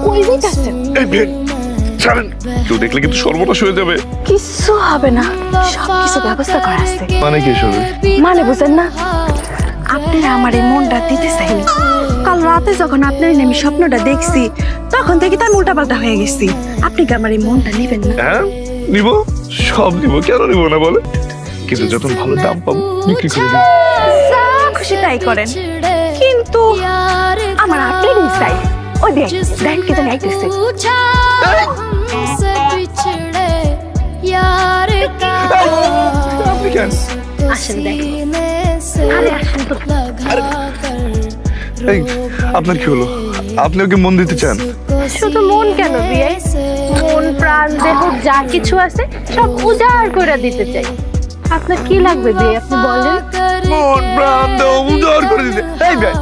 কই যাইতাছেন? এই বেন ছাড়েন, কেউ দেখলে কিন্তু সর্বনাশ হয়ে যাবে। কিচ্ছু হবে না, সবকিছু ব্যবস্থা করা আছে। মানে কি হবে? মানে বুঝেন না, আপনারা আমার এই মনটা দিতে চাইনি। কাল রাতে যখন আপনার আমি স্বপ্নটা দেখছি, তখন থেকে তার উল্টা পাল্টা হয়ে গেছি। আপনি কি আমার এই মনটা নেবেন না? হ্যাঁ নিব, সব নিব, কেন নিব না বলে? কিন্তু যখন ভালো দাম পাবো বিক্রি করে দিব। যা খুশি তাই করেন, কিন্তু আমার আপনারই চাই। ওই দেখ কে জানি আইতেছে। আপনি কেন? আসেন দেখেন। আরে আসেন তো। এই আপনার কি হলো? আপনি ওকে মন দিতে চান? শুধু মন কেন বিয়ে, মন প্রাণ দেহ যা কিছু আছে সব উজাড় করে দিতে চাই। আপনার কি লাগবে বিয়ে, আপনি বলেন। মন প্রাণ দাও উজাড় করে দিতে। এই ভাই